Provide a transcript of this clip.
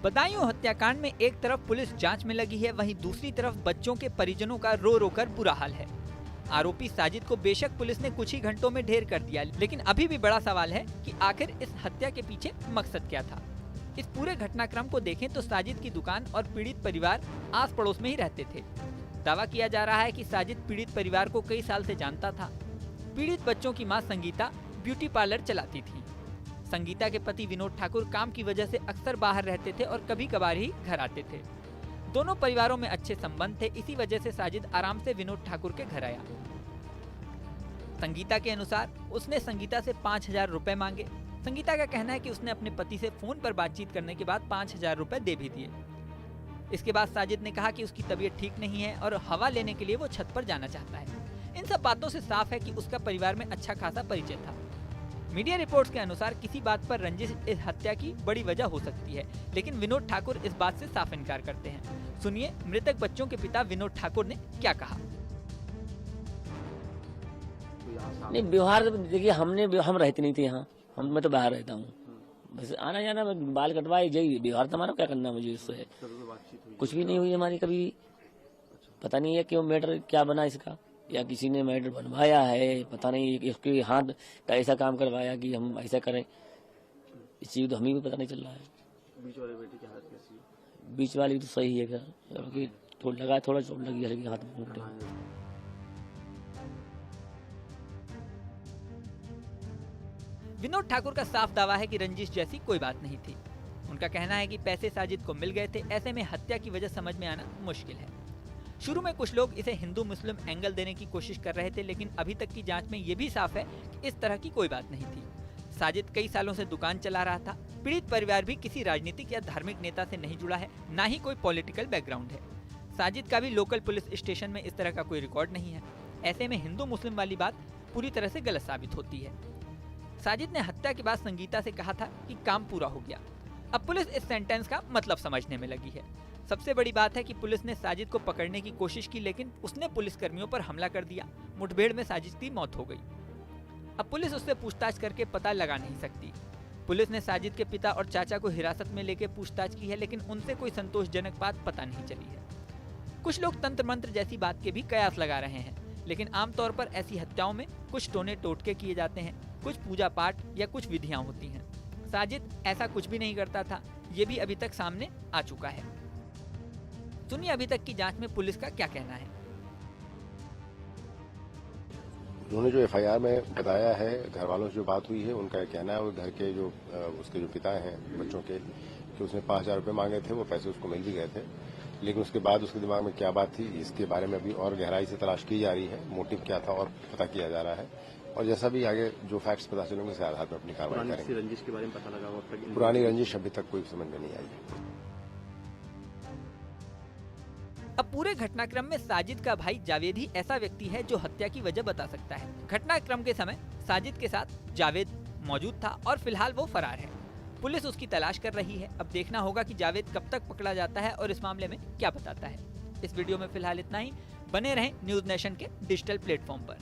बदायूं हत्याकांड में एक तरफ पुलिस जांच में लगी है, वहीं दूसरी तरफ बच्चों के परिजनों का रो रो कर बुरा हाल है। आरोपी साजिद को बेशक पुलिस ने कुछ ही घंटों में ढेर कर दिया, लेकिन अभी भी बड़ा सवाल है कि आखिर इस हत्या के पीछे मकसद क्या था। इस पूरे घटनाक्रम को देखें तो साजिद की दुकान और पीड़ित परिवार आस पड़ोस में ही रहते थे। दावा किया जा रहा है कि साजिद पीड़ित परिवार को कई साल से जानता था। पीड़ित बच्चों की मां संगीता ब्यूटी पार्लर चलाती थी। संगीता के पति विनोद ठाकुर काम की वजह से अक्सर बाहर रहते थे और कभी कभार ही घर आते थे। दोनों परिवारों में अच्छे संबंध थे, इसी वजह से साजिद आराम से विनोद ठाकुर के घर आया। संगीता के अनुसार उसने संगीता से 5,000 रुपए मांगे। संगीता का कहना है कि उसने अपने पति से फोन पर बातचीत करने के बाद 5,000 रुपए दे भी दिए। इसके बाद साजिद ने कहा कि उसकी तबीयत ठीक नहीं है और हवा लेने के लिए वो छत पर जाना चाहता है। इन सब बातों से साफ है कि उसका परिवार में अच्छा खासा परिचय था। मीडिया रिपोर्ट्स के अनुसार किसी बात पर रंजिश इस हत्या की बड़ी वजह हो सकती है, लेकिन विनोद ठाकुर इस बात से साफ इनकार करते हैं। सुनिए मृतक बच्चों के पिता विनोद ठाकुर ने क्या कहा। नहीं, व्यवहार देखिए, हम रहते नहीं थे यहाँ, मैं तो बाहर रहता हूँ। बस आना जाना, बाल कटवाए, यही व्यवहार तुम्हारा क्या करना मुझे उससे। कुछ भी नहीं हुई हमारी कभी। पता नहीं है क्यों मैटर क्या बना इसका, या किसी ने मैटर बनवाया है, पता नहीं इसके हाथ का ऐसा काम करवाया कि हम ऐसा करें। इस चीज तो हमें भी पता नहीं चल रहा है। बीच वाले बेटे की हालत कैसी है? बीच वाली तो सही है, क्योंकि थोड़ा चोट लगी है हाथ में। विनोद ठाकुर का साफ दावा है कि रंजिश जैसी कोई बात नहीं थी। उनका कहना है कि पैसे साजिद को मिल गए थे, ऐसे में हत्या की वजह समझ में आना मुश्किल है। शुरू में कुछ लोग इसे हिंदू मुस्लिम एंगल देने की कोशिश कर रहे थे, लेकिन अभी तक की जांच में ये भी साफ है कि इस तरह की कोई बात नहीं थी। साजिद कई सालों से दुकान चला रहा था। पीड़ित परिवार भी किसी राजनीतिक या धार्मिक नेता से नहीं जुड़ा है, ना ही कोई पॉलिटिकल बैकग्राउंड है। साजिद का भी लोकल पुलिस स्टेशन में इस तरह का कोई रिकॉर्ड नहीं है। ऐसे में हिंदू मुस्लिम वाली बात पूरी तरह से गलत साबित होती है। साजिद ने हत्या के बाद संगीता से कहा था कि काम पूरा हो गया। अब पुलिस इस सेंटेंस का मतलब समझने में लगी है। सबसे बड़ी बात है कि पुलिस ने साजिद को पकड़ने की कोशिश की, लेकिन उसने पुलिसकर्मियों पर हमला कर दिया। मुठभेड़ में साजिद की मौत हो गई। अब पुलिस उससे पूछताछ करके पता लगा नहीं सकती। पुलिस ने साजिद के पिता और चाचा को हिरासत में लेकर पूछताछ की है, लेकिन उनसे कोई संतोषजनक बात पता नहीं चली है। कुछ लोग तंत्र मंत्र जैसी बात के भी कयास लगा रहे हैं, लेकिन आमतौर पर ऐसी हत्याओं में कुछ टोने टोटके किए जाते हैं, कुछ पूजा पाठ या कुछ विधियां होती हैं। साजिद ऐसा कुछ भी नहीं करता था, ये भी अभी तक सामने आ चुका है। सुनिए अभी तक की जांच में पुलिस का क्या कहना है। उन्होंने जो एफआईआर में बताया है, घर वालों से जो बात हुई है, उनका कहना है वो घर के जो उसके जो पिता हैं बच्चों के, कि उसने 5,000 रुपये मांगे थे, वो पैसे उसको मिल भी गए थे। लेकिन उसके बाद उसके दिमाग में क्या बात थी, इसके बारे में अभी और गहराई से तलाश की जा रही है। मोटिव क्या था और पता किया जा रहा है, और जैसा भी आगे जो फैक्ट्स पता चलेंगे उसके आधार पर अपनी कार्रवाई करेंगे। रंजिश के बारे में पता लगा? पुरानी रंजिश अभी तक कोई समझ में नहीं आई। अब पूरे घटनाक्रम में साजिद का भाई जावेद ही ऐसा व्यक्ति है जो हत्या की वजह बता सकता है। घटनाक्रम के समय साजिद के साथ जावेद मौजूद था और फिलहाल वो फरार है। पुलिस उसकी तलाश कर रही है। अब देखना होगा कि जावेद कब तक पकड़ा जाता है और इस मामले में क्या बताता है। इस वीडियो में फिलहाल इतना ही। बने रहें न्यूज नेशन के डिजिटल प्लेटफॉर्म पर।